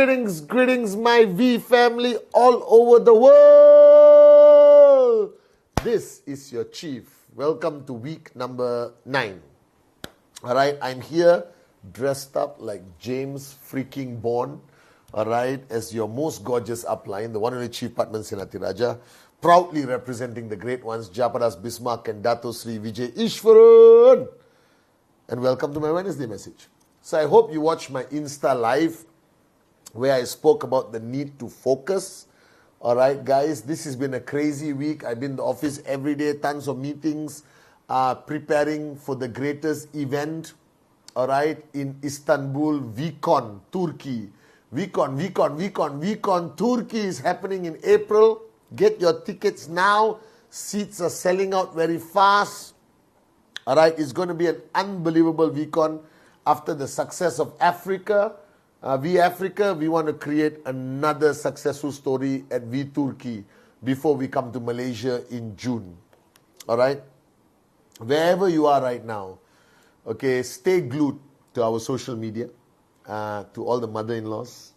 Greetings, my V family all over the world. This is your chief. Welcome to week number 9. All right, I'm here dressed up like James freaking Bond. All right, as your most gorgeous upline, the one and only Chief Pathma Senatiraja, proudly representing the great ones, Japadas Bismarck and Dato Sri Vijay Ishwaran. And welcome to my Wednesday message. So I hope you watched my Insta live where I spoke about the need to focus. All right, guys, this has been a crazy week. I've been in the office every day, tons of meetings, preparing for the greatest event, all right, in Istanbul, VCon, Turkey. VCon, Turkey is happening in April. Get your tickets now. Seats are selling out very fast. All right, it's going to be an unbelievable VCon. After the success of Africa, we want to create another successful story at V Turkey before we come to Malaysia in June. All right? Wherever you are right now, okay, stay glued to our social media, to all the mother-in-laws.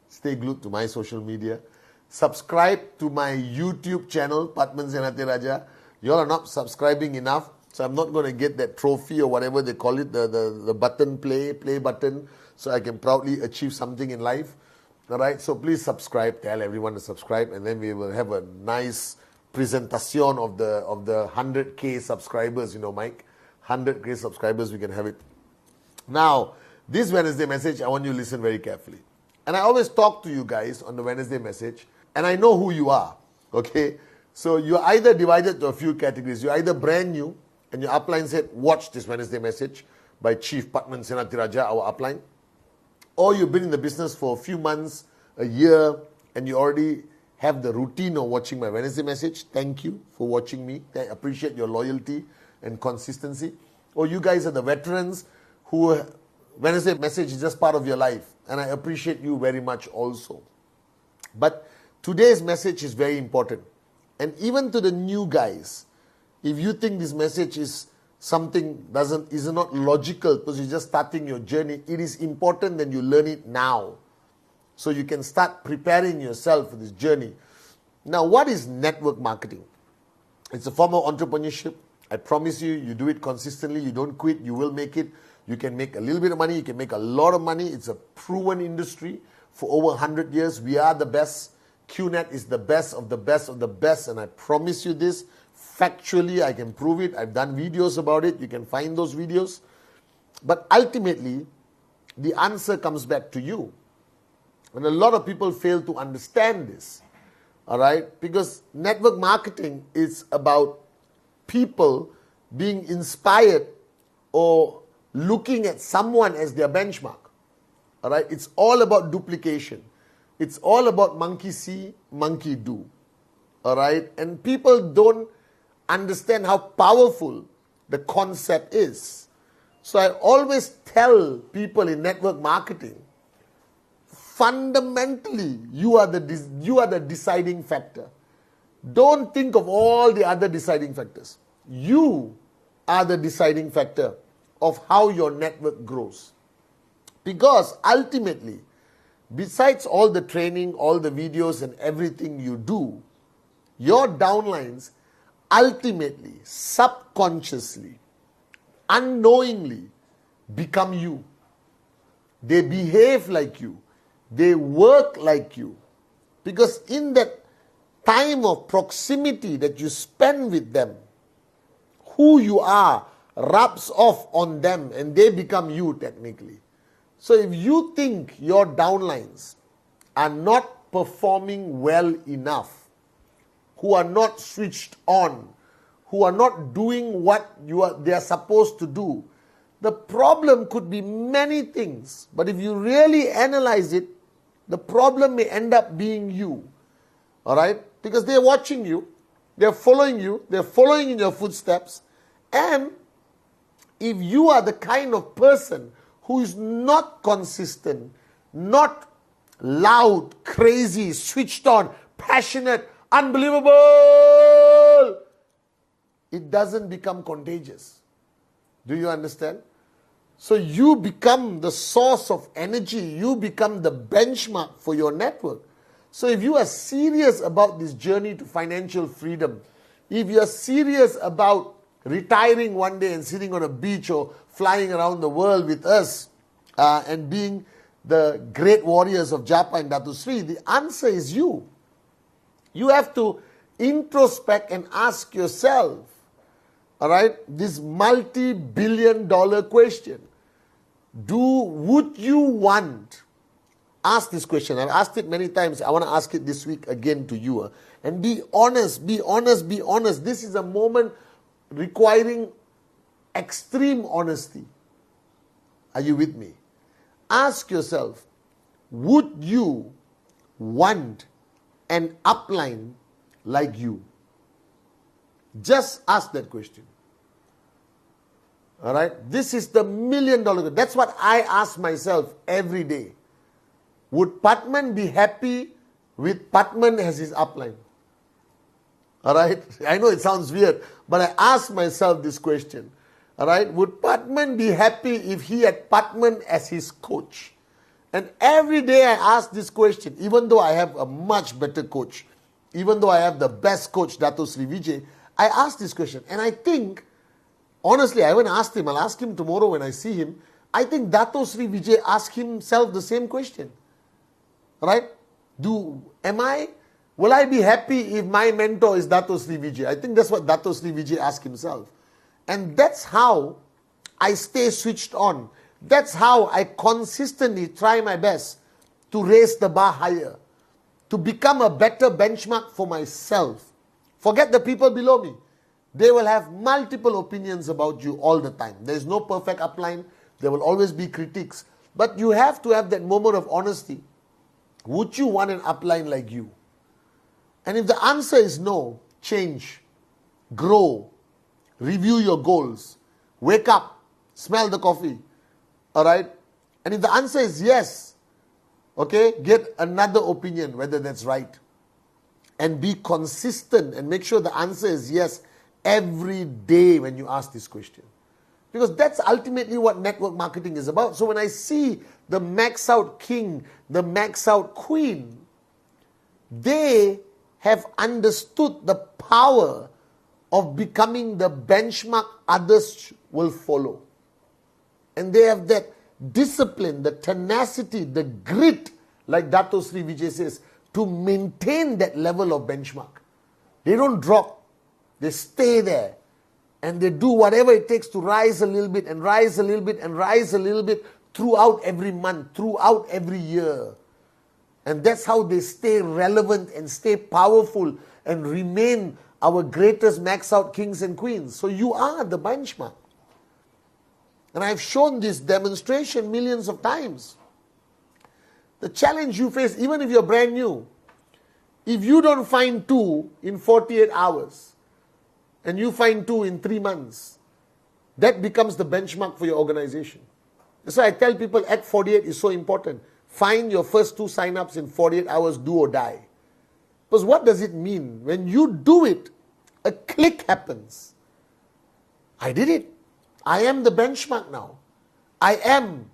Stay glued to my social media. Subscribe to my YouTube channel, Pathma Senatiraja. You all are not subscribing enough, so I'm not going to get that trophy or whatever they call it, the button play button, so I can proudly achieve something in life. All right, so please subscribe. Tell everyone to subscribe, and then we will have a nice presentation of the 100K subscribers. You know, Mike, 100K subscribers, we can have it. Now, this Wednesday message, I want you to listen very carefully. And I always talk to you guys on the Wednesday message, and I know who you are. Okay, so you're either divided to a few categories. You're either brand new, and your upline said, watch this Wednesday message by Chief Pathma Senatiraja, our upline. Or you've been in the business for a few months, a year, and you already have the routine of watching my Wednesday message. Thank you for watching me. I appreciate your loyalty and consistency. Or you guys are the veterans who Wednesday message is just part of your life. And I appreciate you very much also. But today's message is very important. And even to the new guys, if you think this message is something is not logical because you're just starting your journey, it is important that you learn it now so you can start preparing yourself for this journey. Now, what is network marketing? It's a form of entrepreneurship. I promise you, you do it consistently, you don't quit, you will make it. You can make a little bit of money, you can make a lot of money. It's a proven industry for over 100 years. We are the best. QNet is the best of the best of the best, and I promise you this. Factually, I can prove it. I've done videos about it. You can find those videos. But ultimately, the answer comes back to you. And a lot of people fail to understand this. All right? Because network marketing is about people being inspired or looking at someone as their benchmark. All right? It's all about duplication. It's all about monkey see, monkey do. All right? And people don't understand how powerful the concept is. So I always tell people in network marketing, fundamentally, you are the deciding factor. Don't think of all the other deciding factors. You are the deciding factor of how your network grows. Because ultimately, besides all the training, all the videos and everything you do, your downlines ultimately, subconsciously, unknowingly become you. They behave like you. They work like you. Because in that time of proximity that you spend with them, who you are rubs off on them and they become you technically. So if you think your downlines are not performing well enough, who are not switched on, who are not doing what they are supposed to do, the problem could be many things. But if you really analyze it, the problem may end up being you. All right? Because they're watching you, they're following in your footsteps. And if you are the kind of person who is not consistent, not loud, crazy, switched on, passionate, unbelievable, it doesn't become contagious. Do you understand? So you become the source of energy. You become the benchmark for your network. So if you are serious about this journey to financial freedom, if you are serious about retiring one day and sitting on a beach or flying around the world with us and being the great warriors of Japa and Datu Sri, the answer is you. You have to introspect and ask yourself, all right, this multi-billion-dollar question. Would you want, ask this question. I've asked it many times. I want to ask it this week again to you. And be honest, be honest, be honest. This is a moment requiring extreme honesty. Are you with me? Ask yourself, would you want an upline like you? Just ask that question. All right? This is the $1 million question. That's what I ask myself every day. Would Pathman be happy with Pathman as his upline? All right? I know it sounds weird, but I ask myself this question. All right? Would Pathman be happy if he had Pathman as his coach? And every day I ask this question, even though I have a much better coach, even though I have the best coach, Dato Sri Vijay, I ask this question. And I think, honestly, I haven't asked him. I'll ask him tomorrow when I see him. I think Dato Sri Vijay asked himself the same question. Right? Will I be happy if my mentor is Dato Sri Vijay? I think that's what Dato Sri Vijay asked himself. And that's how I stay switched on. That's how I consistently try my best to raise the bar higher, to become a better benchmark for myself. Forget the people below me. They will have multiple opinions about you all the time. There is no perfect upline. There will always be critiques. But you have to have that moment of honesty. Would you want an upline like you? And if the answer is no, change, grow, review your goals, wake up, smell the coffee, all right? And if the answer is yes, okay, get another opinion, whether that's right. And be consistent and make sure the answer is yes every day when you ask this question. Because that's ultimately what network marketing is about. So when I see the max out king, the max out queen, they have understood the power of becoming the benchmark others will follow. And they have that discipline, the tenacity, the grit, like Dato Sri Vijay says, to maintain that level of benchmark. They don't drop. They stay there. And they do whatever it takes to rise a little bit and rise a little bit and rise a little bit throughout every month, throughout every year. And that's how they stay relevant and stay powerful and remain our greatest max out kings and queens. So you are the benchmark. And I've shown this demonstration millions of times. The challenge you face, even if you're brand new, if you don't find 2 in 48 hours, and you find 2 in 3 months, that becomes the benchmark for your organization. That's why I tell people Act 48 is so important. Find your first 2 sign-ups in 48 hours, do or die. Because what does it mean? When you do it, a click happens. I did it. I am the benchmark now. I am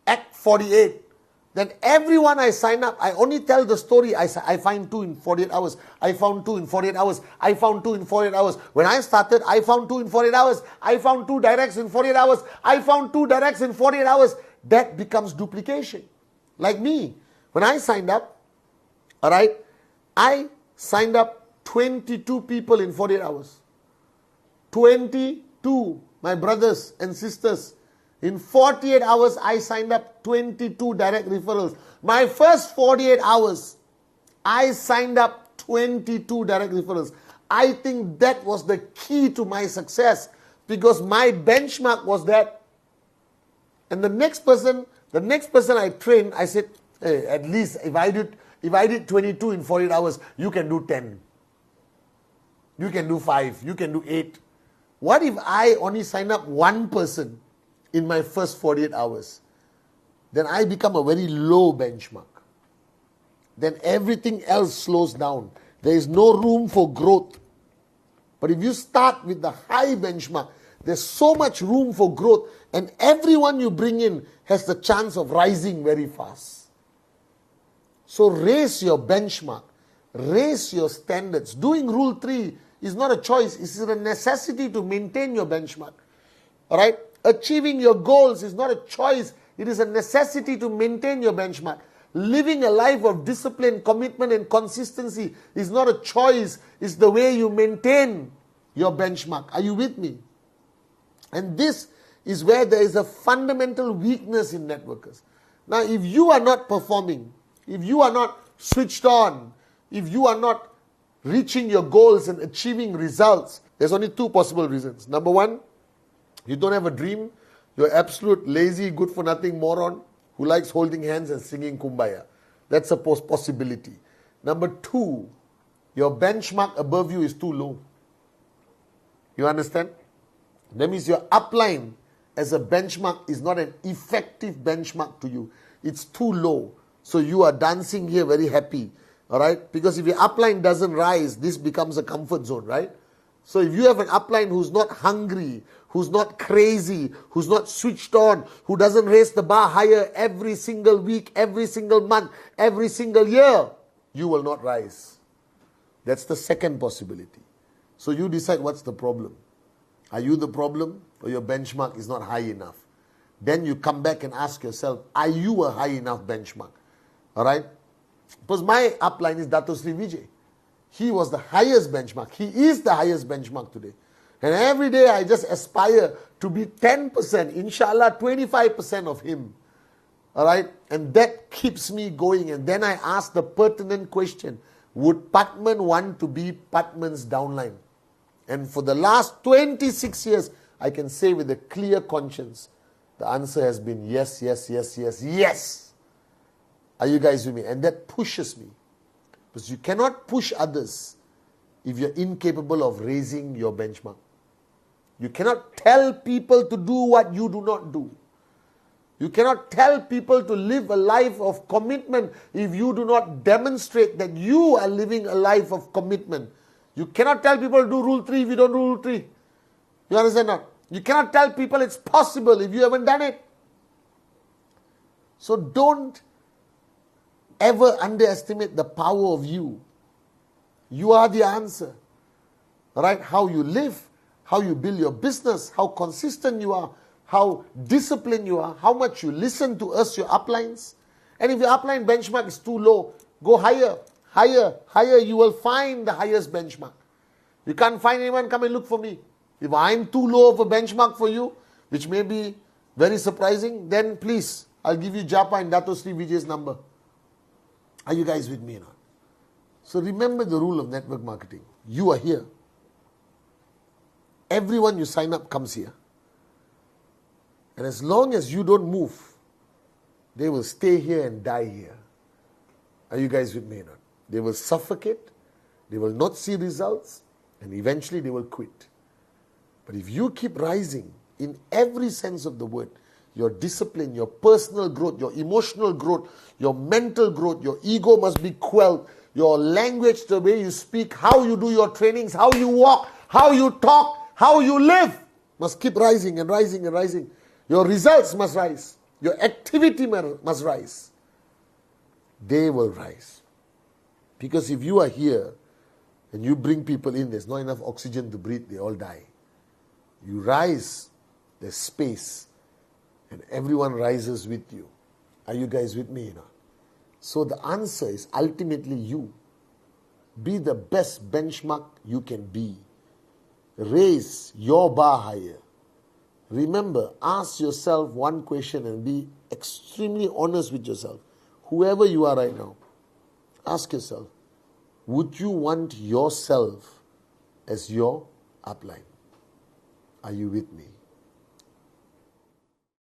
Act 48. Then everyone I sign up, I only tell the story. I find 2 in 48 hours. I found 2 in 48 hours. I found 2 in 48 hours. When I started, I found 2 in 48 hours. I found 2 directs in 48 hours. I found 2 directs in 48 hours. That becomes duplication. Like me. When I signed up, all right, I signed up 22 people in 48 hours. 22, my brothers and sisters. In 48 hours, I signed up 22 direct referrals. My first 48 hours, I signed up 22 direct referrals. I think that was the key to my success because my benchmark was that. And the next person I trained, I said, hey, at least if I did 22 in 48 hours, you can do 10. You can do 5. You can do 8. What if I only sign up 1 person in my first 48 hours? Then I become a very low benchmark. Then everything else slows down. There is no room for growth. But if you start with the high benchmark, There's so much room for growth, and everyone you bring in has the chance of rising very fast. So raise your benchmark, raise your standards. Doing Rule 3 is not a choice, it's a necessity to maintain your benchmark. All right? Achieving your goals is not a choice, it is a necessity to maintain your benchmark. Living a life of discipline, commitment, and consistency is not a choice, it's the way you maintain your benchmark. Are you with me? And this is where there is a fundamental weakness in networkers. Now, if you are not performing, if you are not switched on, if you are not reaching your goals and achieving results, there's only two possible reasons. Number one, you don't have a dream. You're absolute lazy, good-for-nothing moron who likes holding hands and singing Kumbaya. That's a possibility. Number two, your benchmark above you is too low. You understand? That means your upline as a benchmark is not an effective benchmark to you. It's too low. So you are dancing here very happy. All right? Because if your upline doesn't rise, this becomes a comfort zone, right? So if you have an upline who's not hungry, who's not crazy, who's not switched on, who doesn't raise the bar higher every single week, every single month, every single year, you will not rise. That's the second possibility. So you decide what's the problem. Are you the problem, or your benchmark is not high enough? Then you come back and ask yourself, are you a high enough benchmark? All right? Because my upline is Dato Sri Vijay. He was the highest benchmark. He is the highest benchmark today. And every day I just aspire to be 10%, inshallah 25% of him. All right? And that keeps me going. And then I ask the pertinent question, would Pathman want to be Pathman's downline? And for the last 26 years, I can say with a clear conscience, the answer has been yes, yes, yes, yes, yes. Are you guys with me? And that pushes me. Because you cannot push others if you're incapable of raising your benchmark. You cannot tell people to do what you do not do. You cannot tell people to live a life of commitment if you do not demonstrate that you are living a life of commitment. You cannot tell people to do Rule 3 if you don't do Rule 3. You understand not? You cannot tell people it's possible if you haven't done it. So don't ever underestimate the power of you. You are the answer. Right? How you live, how you build your business, how consistent you are, how disciplined you are, how much you listen to us, your uplines. And if your upline benchmark is too low, go higher, higher, higher. You will find the highest benchmark. You can't find anyone, come and look for me. If I'm too low of a benchmark for you, which may be very surprising, then please, I'll give you Japa and Dato Sri Vijay's number. Are you guys with me or not? So remember the rule of network marketing. You are here. Everyone you sign up comes here. And as long as you don't move, they will stay here and die here. Are you guys with me or not? They will suffocate, they will not see results, and eventually they will quit. But if you keep rising in every sense of the word, your discipline, your personal growth, your emotional growth, your mental growth, your ego must be quelled, your language, the way you speak, how you do your trainings, how you walk, how you talk, how you live, must keep rising and rising and rising. Your results must rise. Your activity must rise. They will rise. Because if you are here and you bring people in, there's not enough oxygen to breathe, they all die. You rise, there's space, and everyone rises with you. Are you guys with me now? So the answer is ultimately you. Be the best benchmark you can be. Raise your bar higher. Remember, ask yourself one question and be extremely honest with yourself. Whoever you are right now, ask yourself, would you want yourself as your upline? Are you with me?